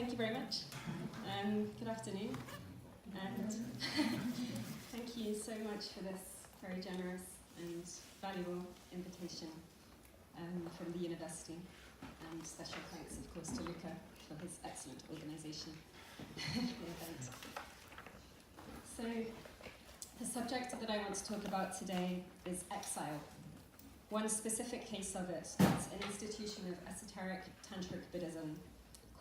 Thank you very much. Good afternoon. And thank you so much for this very generous and valuable invitation from the university. And special thanks, of course, to Luca for his excellent organisation of the event. So, the subject that I want to talk about today is exile. One specific case of it is an institution of esoteric tantric Buddhism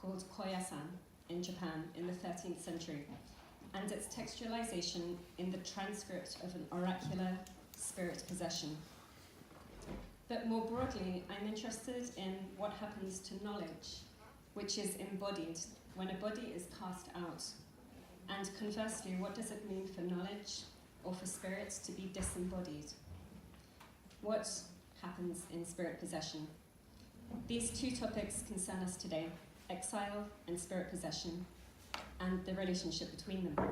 called Koyasan in Japan in the 13th century, and its textualization in the transcript of an oracular spirit possession. But more broadly, I'm interested in what happens to knowledge, which is embodied when a body is cast out. And conversely, what does it mean for knowledge or for spirits to be disembodied? What happens in spirit possession? These two topics concern us today: exile and spirit possession, and the relationship between them.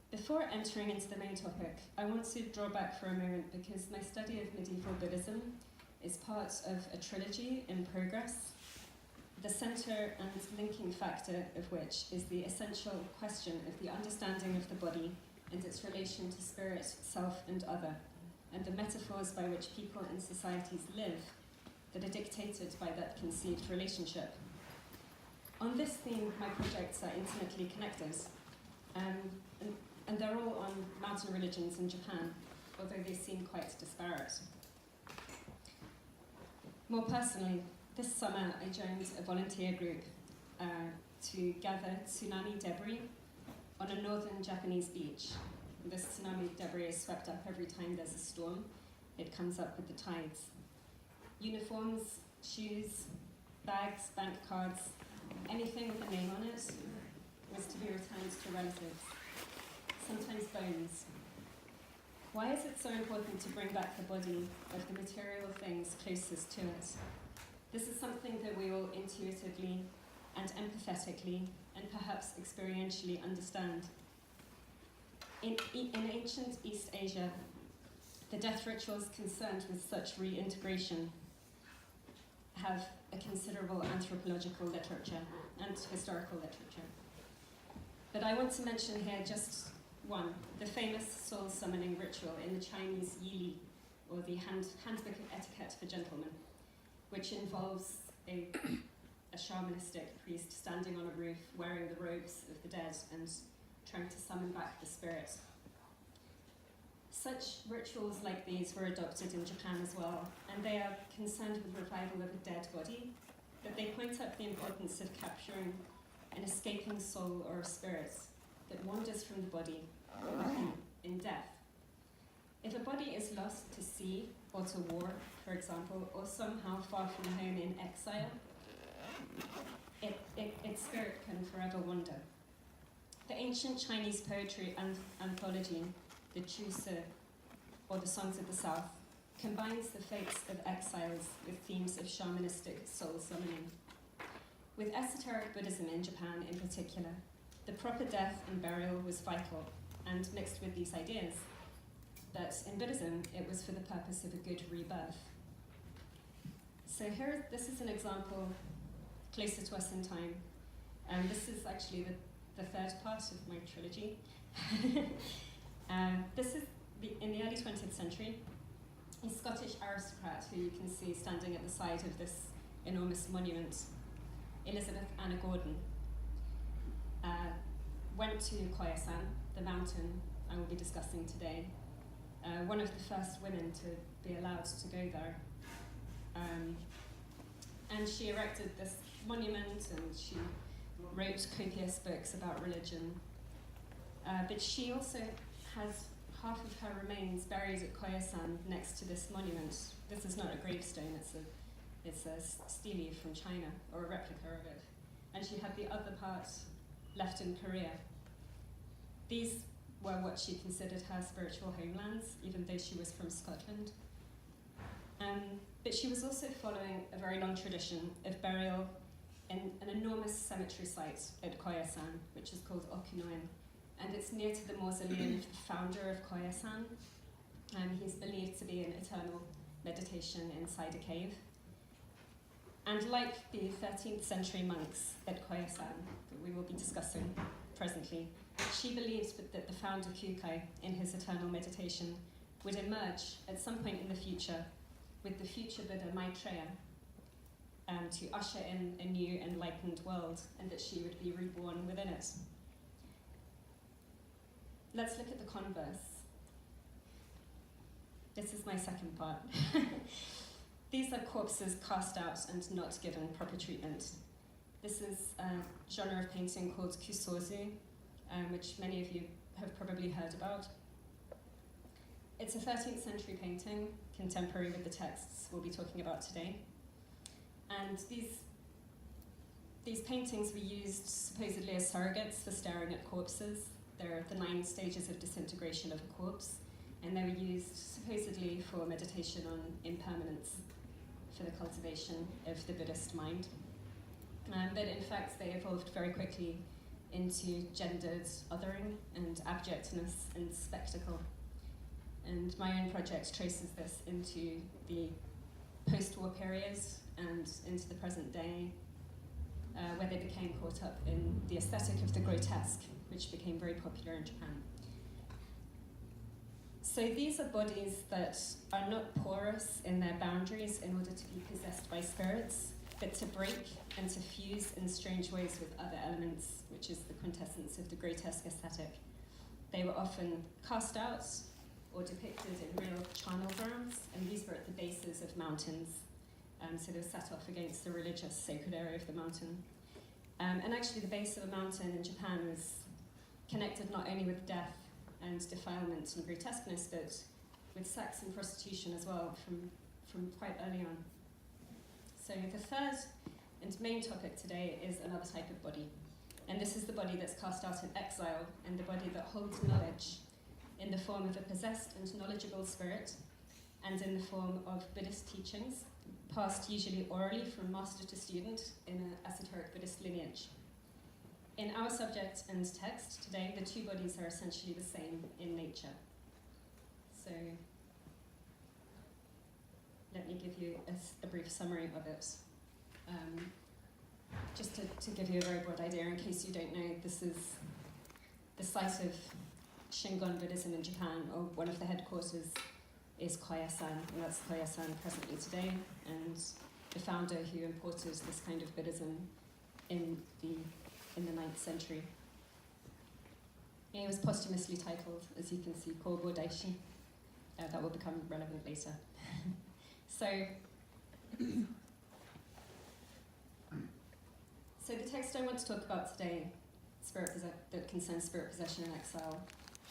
Before entering into the main topic, I want to draw back for a moment because my study of medieval Buddhism is part of a trilogy in progress, the center and linking factor of which is the essential question of the understanding of the body and its relation to spirit, self, and other, and the metaphors by which people and societies live that are dictated by that conceived relationship. On this theme, my projects are intimately connected, and they're all on mountain religions in Japan, although they seem quite disparate. More personally, this summer I joined a volunteer group to gather tsunami debris on a northern Japanese beach. This tsunami debris is swept up every time there's a storm. It comes up with the tides. Uniforms, shoes, bags, bank cards, anything with a name on it was to be returned to relatives, sometimes bones. Why is it so important to bring back the body of the material things closest to it? This is something that we all intuitively and empathetically and perhaps experientially understand. In ancient East Asia, the death rituals concerned with such reintegration have a considerable anthropological literature and historical literature. But I want to mention here just one, the famous soul summoning ritual in the Chinese Yili, or the handbook of etiquette for gentlemen, which involves a shamanistic priest standing on a roof wearing the robes of the dead and trying to summon back the spirit. Such rituals like these were adopted in Japan as well, and they are concerned with revival of a dead body, but they point out the importance of capturing an escaping soul or a spirit that wanders from the body in death. If a body is lost to sea or to war, for example, or somehow far from home in exile, its spirit can forever wander. The ancient Chinese poetry anthology, the Chu Si, or the Songs of the South, combines the fates of exiles with themes of shamanistic soul summoning. With esoteric Buddhism in Japan in particular, the proper death and burial was vital and mixed with these ideas, but in Buddhism it was for the purpose of a good rebirth. So this is an example closer to us in time, and this is actually the third part of my trilogy. This is in the early 20th century. A Scottish aristocrat who you can see standing at the side of this enormous monument, Elizabeth Anna Gordon, went to Koyasan, the mountain I will be discussing today, one of the first women to be allowed to go there. And she erected this monument and she wrote copious books about religion. But she also has half of her remains buried at Koyasan next to this monument. This is not a gravestone, it's a stele from China, or a replica of it. And she had the other part left in Korea. These were what she considered her spiritual homelands, even though she was from Scotland. But she was also following a very long tradition of burial in an enormous cemetery site at Koyasan, which is called Okunoen. And it's near to the mausoleum of the founder of Koyasan. He's believed to be in eternal meditation inside a cave. And like the 13th century monks at Koyasan, that we will be discussing presently, she believed that the founder Kukai, in his eternal meditation, would emerge at some point in the future with the future Buddha Maitreya to usher in a new enlightened world, and that she would be reborn within it. Let's look at the converse. This is my second part. These are corpses cast out and not given proper treatment. This is a genre of painting called kusozu, which many of you have probably heard about. It's a 13th century painting, contemporary with the texts we'll be talking about today. And these paintings were used supposedly as surrogates for staring at corpses. They're the 9 stages of disintegration of a corpse, and they were used supposedly for meditation on impermanence, for the cultivation of the Buddhist mind. But in fact, they evolved very quickly into gendered othering and abjectness and spectacle. And my own project traces this into the post-war period and into the present day, where they became caught up in the aesthetic of the grotesque, which became very popular in Japan. So these are bodies that are not porous in their boundaries in order to be possessed by spirits, but to break and to fuse in strange ways with other elements, which is the quintessence of the grotesque aesthetic. They were often cast out or depicted in real charnelgrams, and these were at the bases of mountains. So they were set off against the religious sacred area of the mountain. And actually the base of a mountain in Japan was connected not only with death and defilement and grotesqueness, but with sex and prostitution as well from quite early on. So the third and main topic today is another type of body. And this is the body that's cast out in exile, and the body that holds knowledge in the form of a possessed and knowledgeable spirit, and in the form of Buddhist teachings, passed usually orally from master to student in an esoteric Buddhist lineage. In our subject and text today, the 2 bodies are essentially the same in nature. So let me give you a brief summary of it. Just to give you a very broad idea, in case you don't know, this is the site of Shingon Buddhism in Japan, or one of the headquarters is Koyasan, and that's Koyasan presently today, and the founder who imported this kind of Buddhism in the 9th century. He was posthumously titled, as you can see, Kobo Daishi. That will become relevant later. So the text I want to talk about today, that concerns spirit possession in exile,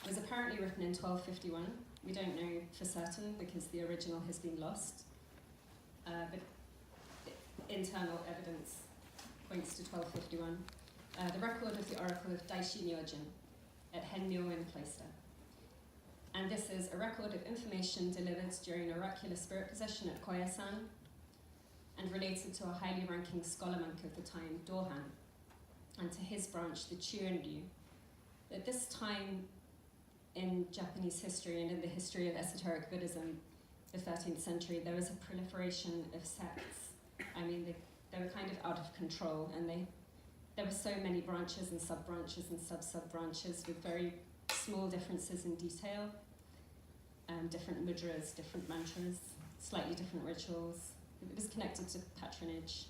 was apparently written in 1251. We don't know for certain because the original has been lost, but internal evidence points to 1251. The record of the oracle of Daishi Myojin at Henmyo-in Cloister. And this is a record of information delivered during oracular spirit possession at Koyasan, and related to a highly ranking scholar monk of the time, Dohan, and to his branch, the Chuan-ryu. At this time in Japanese history and in the history of esoteric Buddhism, the 13th century, there was a proliferation of sects. I mean, they were kind of out of control, and there were so many branches and sub-branches and sub-sub-branches with very small differences in detail, different mudras, different mantras, slightly different rituals. It was connected to patronage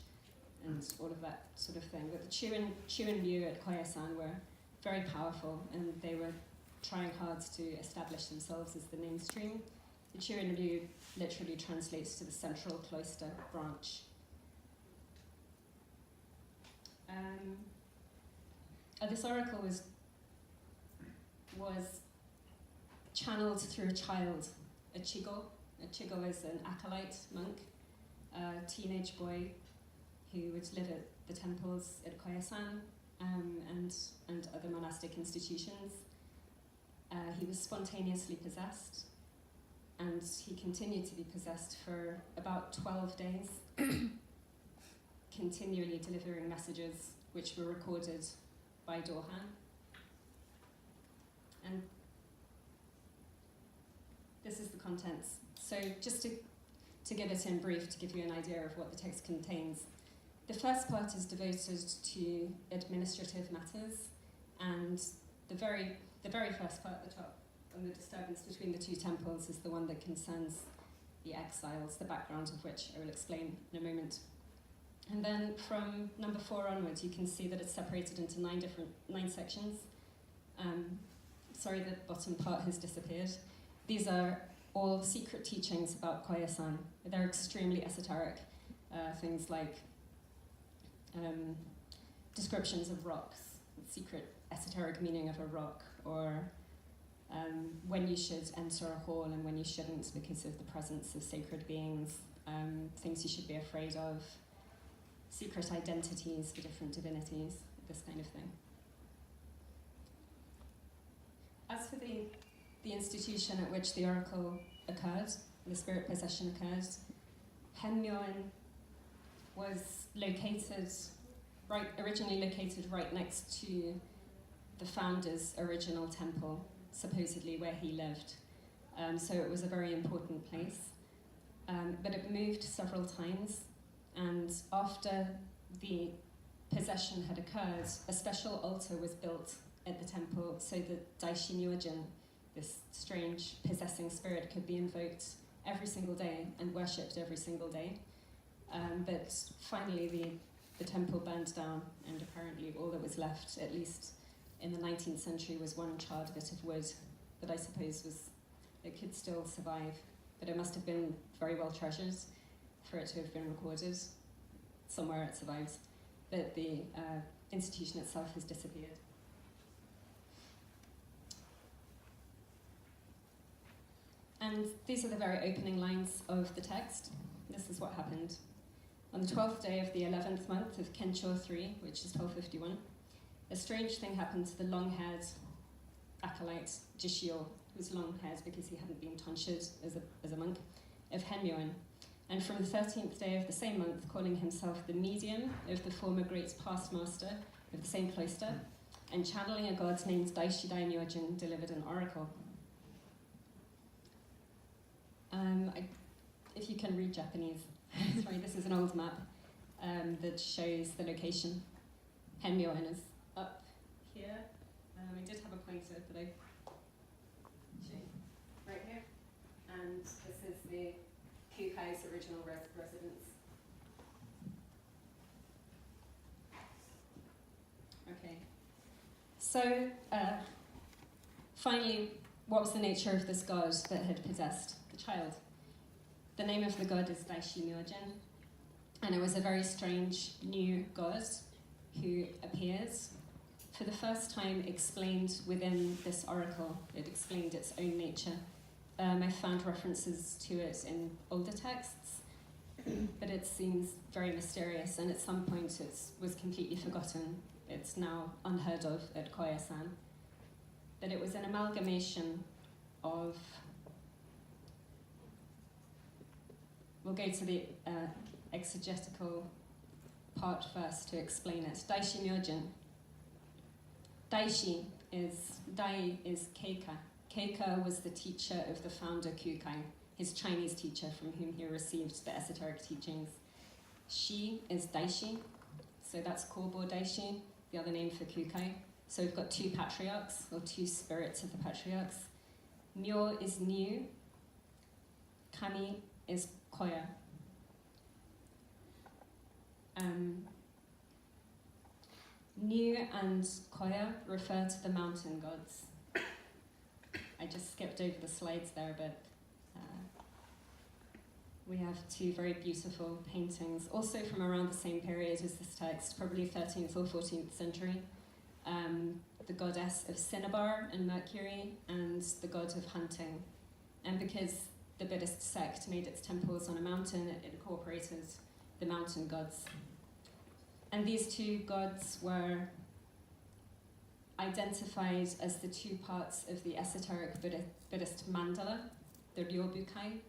and all of that sort of thing. But the Chuan-ryu at Koyasan were very powerful, and they were trying hard to establish themselves as the mainstream. The Chuan-ryu literally translates to the central cloister branch. This oracle was channeled through a child, a chigo. A chigo is an acolyte monk, a teenage boy who would live at the temples at Koyasan and other monastic institutions. He was spontaneously possessed, and he continued to be possessed for about 12 days, continually delivering messages which were recorded by Dohan. And this is the contents. So just to give it in brief, to give you an idea of what the text contains, The first part is devoted to administrative matters, and the very first part at the top, on the disturbance between the two temples, is the one that concerns the exiles, the background of which I will explain in a moment. And then from number 4 onwards, you can see that it's separated into 9 sections. Sorry, the bottom part has disappeared. These are all secret teachings about Koya-san. They're extremely esoteric. Things like descriptions of rocks, secret esoteric meaning of a rock, or when you should enter a hall and when you shouldn't because of the presence of sacred beings, things you should be afraid of, secret identities for different divinities, this kind of thing. As for the institution at which the oracle occurred, the spirit possession occurred, Henmyoen was originally located right next to the founder's original temple, supposedly where he lived. So it was a very important place. But it moved several times, and after the possession had occurred, a special altar was built at the temple so that Daishi Myojin, this strange possessing spirit, could be invoked every single day and worshipped every single day. But finally the temple burned down, and apparently all that was left, at least in the 19th century, was one charred bit of wood that I suppose it could still survive, but it must have been very well treasured for it to have been recorded. Somewhere it survives, but the institution itself has disappeared. And these are the very opening lines of the text. This is what happened. On the 12th day of the 11th month of Kencho 3, which is 1251, a strange thing happened to the long-haired acolyte Jishio, who was long-haired because he hadn't been tonsured as a monk, of Henmyoen. And from the 13th day of the same month, calling himself the medium of the former great past master of the same cloister, and channeling a god named Daishi Daimyojin, delivered an oracle. If you can read Japanese, sorry, this is an old map that shows the location. Henmyoen is up here. I did have a pointer, but I show you right here. And this is the Kukai's original residence. Okay. So, finally, what was the nature of this god that had possessed the child? The name of the god is Daishi Myojin, and it was a very strange new god who appears for the first time explained within this oracle. It explained its own nature. I found references to it in older texts, but it seems very mysterious, and at some point it was completely forgotten. It's now unheard of at Koya-san. But it was an amalgamation of... We'll go to the exegetical part first to explain it. Daishi Myojin. Daishi Dai is Keika. Keika was the teacher of the founder Kukai, his Chinese teacher from whom he received the esoteric teachings. Shi is Daishi, so that's Kobo Daishi, the other name for Kukai. So we've got two patriarchs, or two spirits of the patriarchs. Myo is new, Kami is Koya. New and Koya refer to the mountain gods. I just skipped over the slides there, but we have two very beautiful paintings, also from around the same period as this text, probably 13th or 14th century. The goddess of Cinnabar and Mercury, and the god of hunting. And because the Buddhist sect made its temples on a mountain, it incorporated the mountain gods. And these two gods were identified as the two parts of the esoteric Buddhist mandala, the Ryobukai,